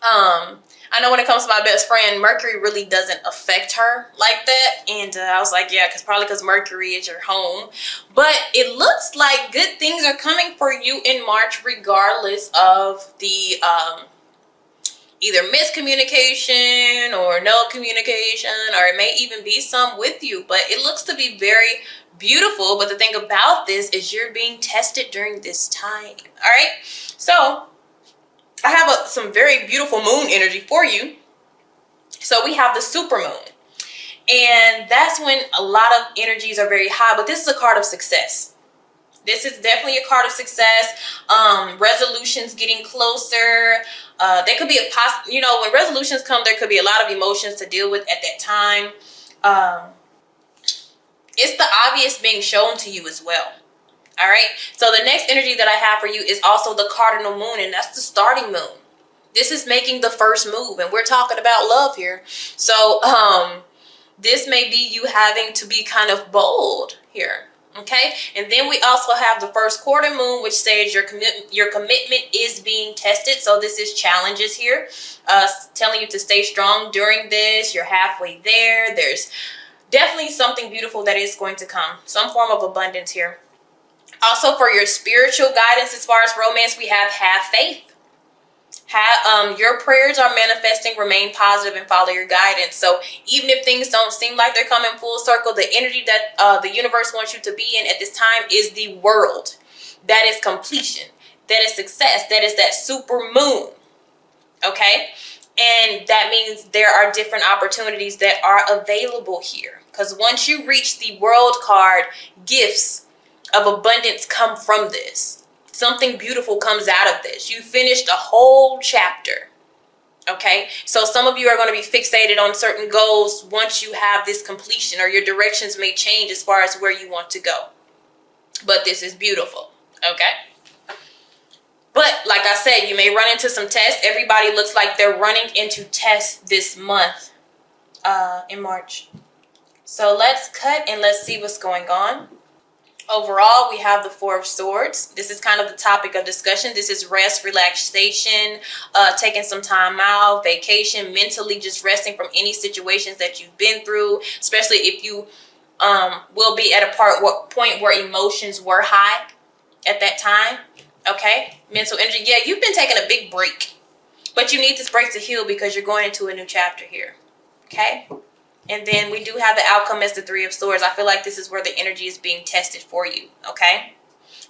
I know when it comes to my best friend, Mercury really doesn't affect her like that. And I was like, yeah, probably because Mercury is your home. But it looks like good things are coming for you in March, regardless of the either miscommunication or no communication, or it may even be some with you. But it looks to be very beautiful. But the thing about this is you're being tested during this time. All right. So I have some very beautiful moon energy for you. So we have the super moon. And that's when a lot of energies are very high. But this is a card of success. This is definitely a card of success. Resolutions getting closer. There could be when resolutions come, there could be a lot of emotions to deal with at that time. It's the obvious being shown to you as well. All right. So the next energy that I have for you is also the cardinal moon, and that's the starting moon. This is making the first move, and we're talking about love here. So this may be you having to be kind of bold here. Okay. And then we also have the first quarter moon, which says your commitment is being tested. So this is challenges here, telling you to stay strong during this. You're halfway there. There's definitely something beautiful that is going to come, some form of abundance here. Also, for your spiritual guidance as far as romance, we have faith. Your prayers are manifesting, remain positive, and follow your guidance. So even if things don't seem like they're coming full circle, the energy that the universe wants you to be in at this time is the world. That is completion. That is success. That is that super moon. Okay? And that means there are different opportunities that are available here. Because once you reach the world card, gifts of abundance come from this. Something beautiful comes out of this. You finished a whole chapter. Okay, so some of you are going to be fixated on certain goals once you have this completion, or your directions may change as far as where you want to go. But this is beautiful. Okay. But like I said, you may run into some tests. Everybody looks like they're running into tests this month in March. So let's cut and let's see what's going on. Overall, we have the Four of Swords. This is kind of the topic of discussion. This is rest, relaxation, taking some time out, vacation, mentally just resting from any situations that you've been through, especially if you will be at a point where emotions were high at that time. Okay, mental energy. Yeah, you've been taking a big break, but you need this break to heal because you're going into a new chapter here. Okay. And then we do have the outcome as the Three of Swords. I feel like this is where the energy is being tested for you, okay?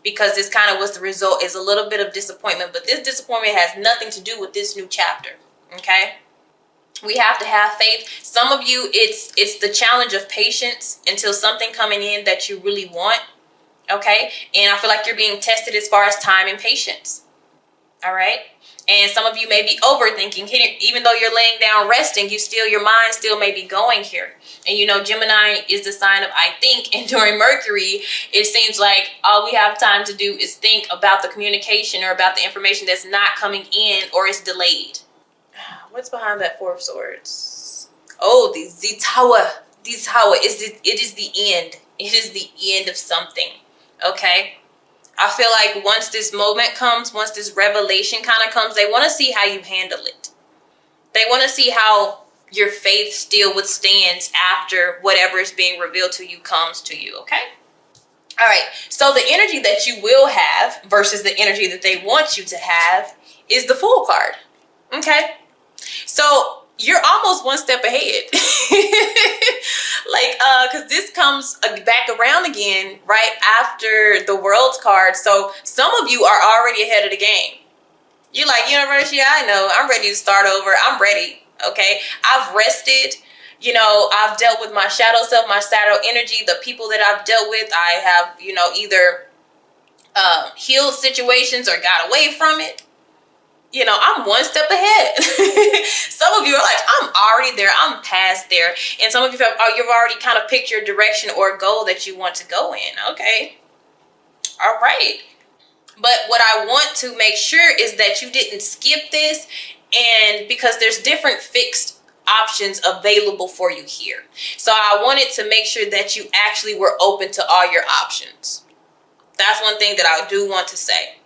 Because this kind of was the result, is a little bit of disappointment. But this disappointment has nothing to do with this new chapter, okay? We have to have faith. Some of you, it's the challenge of patience until something coming in that you really want, okay? And I feel like you're being tested as far as time and patience, all right? And some of you may be overthinking. Even though you're laying down resting, your mind still may be going here. And you know, Gemini is the sign of I think. And during Mercury, it seems like all we have time to do is think about the communication or about the information that's not coming in or is delayed. What's behind that Four of Swords? Oh, the Tower. The Tower. It is the end. It is the end of something. Okay? I feel like once this moment comes, once this revelation kind of comes, they want to see how you handle it. They want to see how your faith still withstands after whatever is being revealed to you comes to you, okay? All right, so the energy that you will have versus the energy that they want you to have is the Fool card, okay? So you're almost one step ahead. Because this comes back around again right after the World card. So some of you are already ahead of the game. You're like, University, I know. I'm ready to start over. I'm ready. Okay. I've rested. I've dealt with my shadow self, my shadow energy, the people that I've dealt with. I have, either healed situations or got away from it. I'm one step ahead. Some of you are like, I'm already there. I'm past there. And some of you you've already kind of picked your direction or goal that you want to go in. Okay. All right. But what I want to make sure is that you didn't skip this, and because there's different fixed options available for you here. So I wanted to make sure that you actually were open to all your options. That's one thing that I do want to say.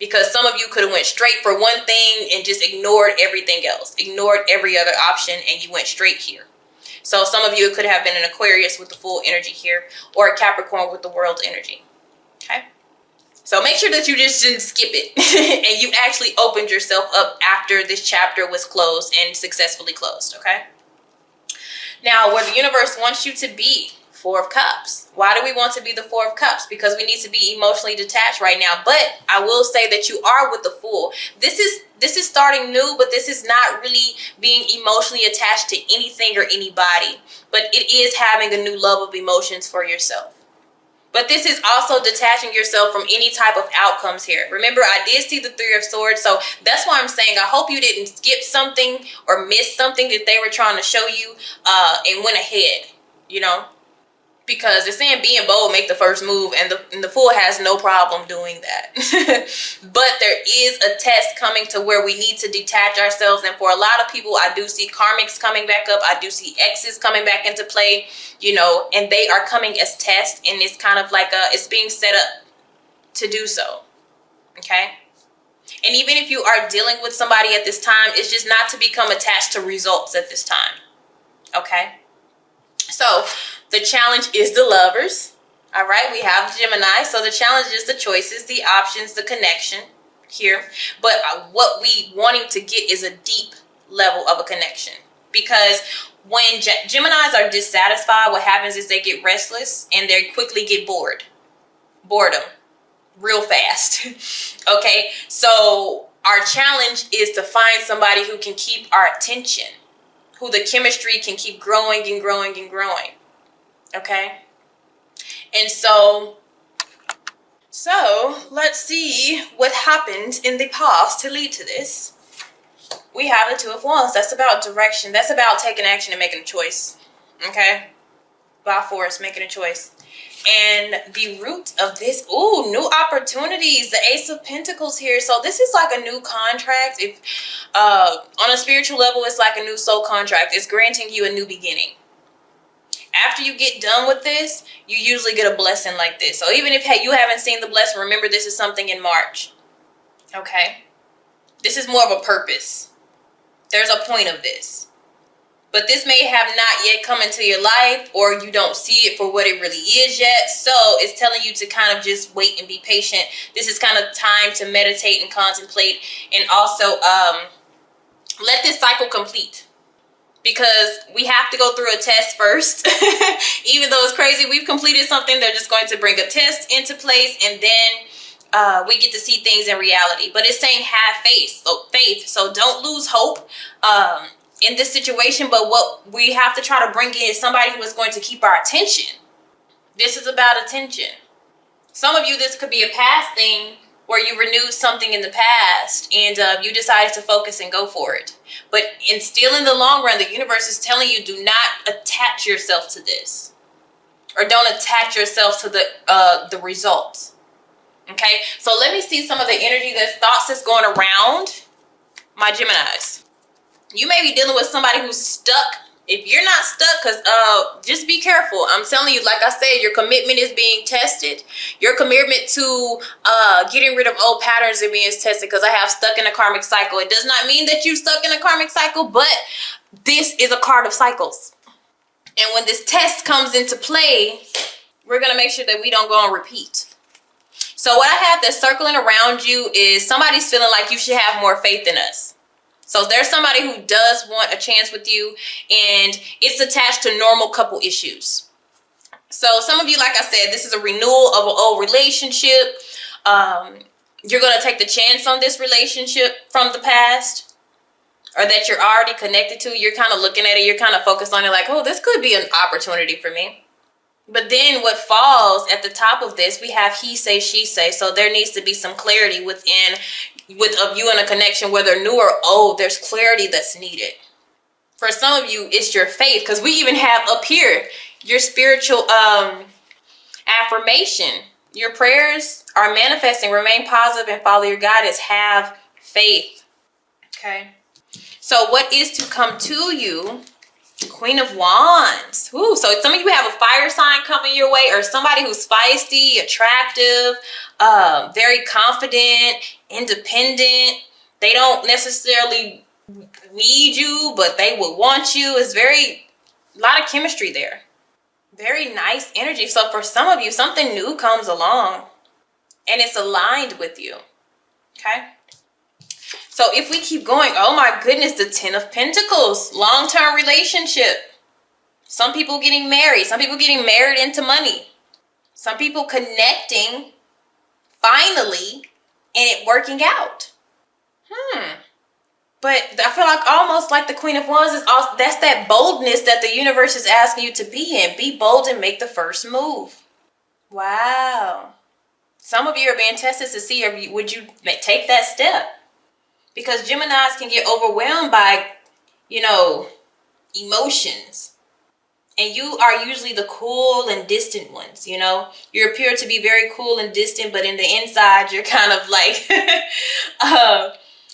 Because some of you could have went straight for one thing and just ignored everything else, ignored every other option, and you went straight here. So some of you could have been an Aquarius with the full energy here, or a Capricorn with the world's energy. Okay. So make sure that you just didn't skip it and you actually opened yourself up after this chapter was closed and successfully closed. Okay. Now, where the universe wants you to be, Four of Cups. Why do we want to be the Four of Cups? Because we need to be emotionally detached right now. But I will say that you are with the Fool. This is starting new, but this is not really being emotionally attached to anything or anybody. But it is having a new love of emotions for yourself. But this is also detaching yourself from any type of outcomes here. Remember, I did see the Three of Swords. So that's why I'm saying I hope you didn't skip something or miss something that they were trying to show you and went ahead, you know. Because it's saying being bold, make the first move, and the Fool has no problem doing that. But there is a test coming to where we need to detach ourselves. And for a lot of people, I do see karmics coming back up. I do see exes coming back into play, you know, and they are coming as tests. And it's kind of like it's being set up to do so. Okay. And even if you are dealing with somebody at this time, it's just not to become attached to results at this time. Okay. So the challenge is the Lovers. All right, we have Gemini. So the challenge is the choices, the options, the connection here. But what we wanting to get is a deep level of a connection. Because when Geminis are dissatisfied, what happens is they get restless and they quickly get bored. Boredom. Real fast. Okay, so our challenge is to find somebody who can keep our attention. Who the chemistry can keep growing and growing and growing. Okay. And so let's see what happened in the past to lead to this. We have the Two of Wands. That's about direction. That's about taking action and making a choice. Okay. By force, making a choice. And the root of this, new opportunities, the Ace of Pentacles here. So this is like a new contract. If on a spiritual level, it's like a new soul contract. It's granting you a new beginning. After you get done with this, you usually get a blessing like this. So even if you haven't seen the blessing, remember this is something in March. Okay? This is more of a purpose. There's a point of this. But this may have not yet come into your life, or you don't see it for what it really is yet. So it's telling you to kind of just wait and be patient. This is kind of time to meditate and contemplate, and also let this cycle complete. Because we have to go through a test first. Even though it's crazy, we've completed something. They're just going to bring a test into place, and then we get to see things in reality. But it's saying have faith. So don't lose hope in this situation. But what we have to try to bring in is somebody who is going to keep our attention. This is about attention. Some of you, this could be a past thing where you renewed something in the past and you decided to focus and go for it. But still in the long run, the universe is telling you, do not attach yourself to this. Or don't attach yourself to the results. Okay? So let me see some of the energy, the thoughts that's going around my Geminis. You may be dealing with somebody who's stuck. If you're not stuck, because just be careful. I'm telling you, like I said, your commitment is being tested. Your commitment to getting rid of old patterns is being tested, because I have stuck in a karmic cycle. It does not mean that you're stuck in a karmic cycle, but this is a card of cycles. And when this test comes into play, we're going to make sure that we don't go on repeat. So what I have that's circling around you is somebody's feeling like you should have more faith in us. So there's somebody who does want a chance with you, and it's attached to normal couple issues. So some of you, like I said, this is a renewal of an old relationship. You're going to take the chance on this relationship from the past, or that you're already connected to. You're kind of looking at it. You're kind of focused on it like, oh, this could be an opportunity for me. But then what falls at the top of this, we have he say, she say. So there needs to be some clarity with you in a connection, whether new or old. There's clarity that's needed. For some of you, it's your faith, because we even have up here your spiritual affirmation. Your prayers are manifesting. Remain positive and follow your guidance. Have faith. Okay. So what is to come to you? Queen of Wands. Ooh, so some of you have a fire sign coming your way, or somebody who's feisty, attractive, very confident, independent. They don't necessarily need you, but they would want you. It's a lot of chemistry there. Very nice energy. So for some of you, something new comes along and it's aligned with you. Okay. So if we keep going, oh my goodness, the 10 of Pentacles, long-term relationship. Some people getting married. Some people getting married into money. Some people connecting finally and it working out. But I feel like almost like the Queen of Wands is also, that's that boldness that the universe is asking you to be in. Be bold and make the first move. Wow. Some of you are being tested to see if would you take that step. Because Geminis can get overwhelmed by, emotions. And you are usually the cool and distant ones, You appear to be very cool and distant, but in the inside, you're kind of like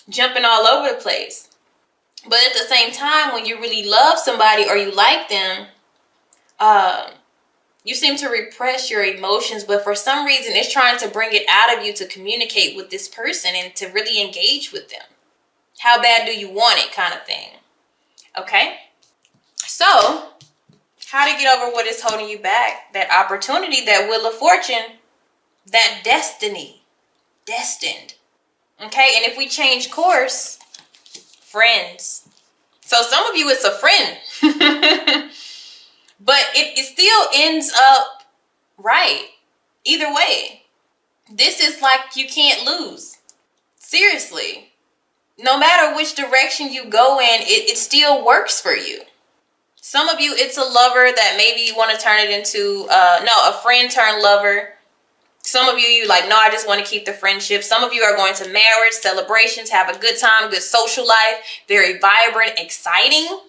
jumping all over the place. But at the same time, when you really love somebody or you like them, you seem to repress your emotions, but for some reason, it's trying to bring it out of you to communicate with this person and to really engage with them. How bad do you want it, kind of thing. Okay? So, how to get over what is holding you back, that opportunity, that wheel of fortune, that destiny, destined. Okay, and if we change course, friends. So some of you, it's a friend. But it still ends up right. Either way. This is like you can't lose. Seriously. No matter which direction you go in, it still works for you. Some of you, it's a lover that maybe you want to turn it into, a friend turned lover. Some of you like, no, I just want to keep the friendship. Some of you are going to marriage, celebrations, have a good time, good social life, very vibrant, exciting.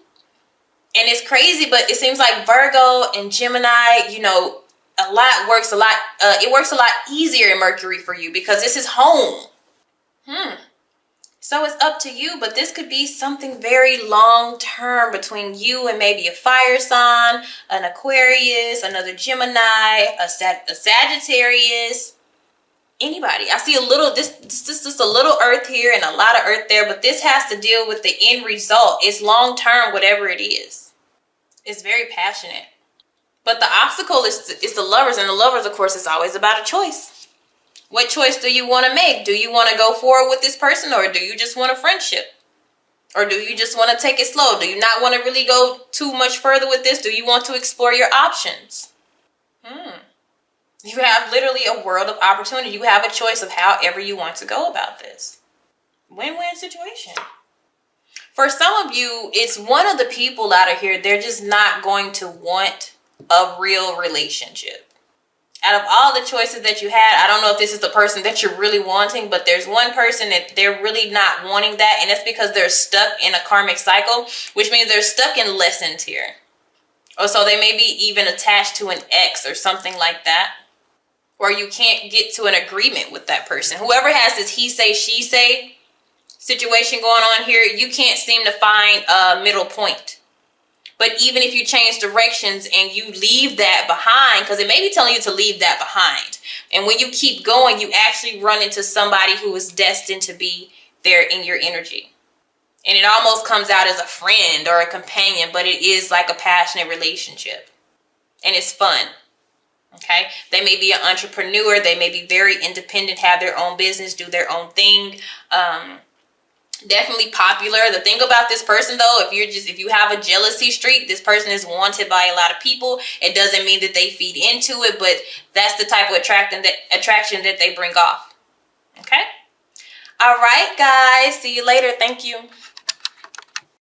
And it's crazy, but it seems like Virgo and Gemini, it works a lot easier in Mercury for you because this is home. So it's up to you, but this could be something very long-term between you and maybe a fire sign, an Aquarius, another Gemini, a Sagittarius, anybody. I see just a little earth here and a lot of earth there, but this has to deal with the end result. It's long-term, whatever it is. It's very passionate. But the obstacle is the lovers, and the lovers, of course, is always about a choice. What choice do you want to make? Do you want to go forward with this person, or do you just want a friendship? Or do you just want to take it slow? Do you not want to really go too much further with this? Do you want to explore your options? You have literally a world of opportunity. You have a choice of however you want to go about this. Win-win situation. For some of you, it's one of the people out of here, they're just not going to want a real relationship. Out of all the choices that you had, I don't know if this is the person that you're really wanting, but there's one person that they're really not wanting that, and that's because they're stuck in a karmic cycle, which means they're stuck in lessons here. Or so they may be even attached to an ex or something like that. Or you can't get to an agreement with that person. Whoever has this he say, she say situation going on here, you can't seem to find a middle point. But even if you change directions and you leave that behind, because it may be telling you to leave that behind. And when you keep going, you actually run into somebody who is destined to be there in your energy. And it almost comes out as a friend or a companion, but it is like a passionate relationship. And it's fun. Okay? They may be an entrepreneur. They may be very independent, have their own business, do their own thing. Definitely popular. The thing about this person, though, if you have a jealousy streak, this person is wanted by a lot of people. It doesn't mean that they feed into it, but that's the type of attraction that they bring off. Okay? All right, guys. See you later. Thank you.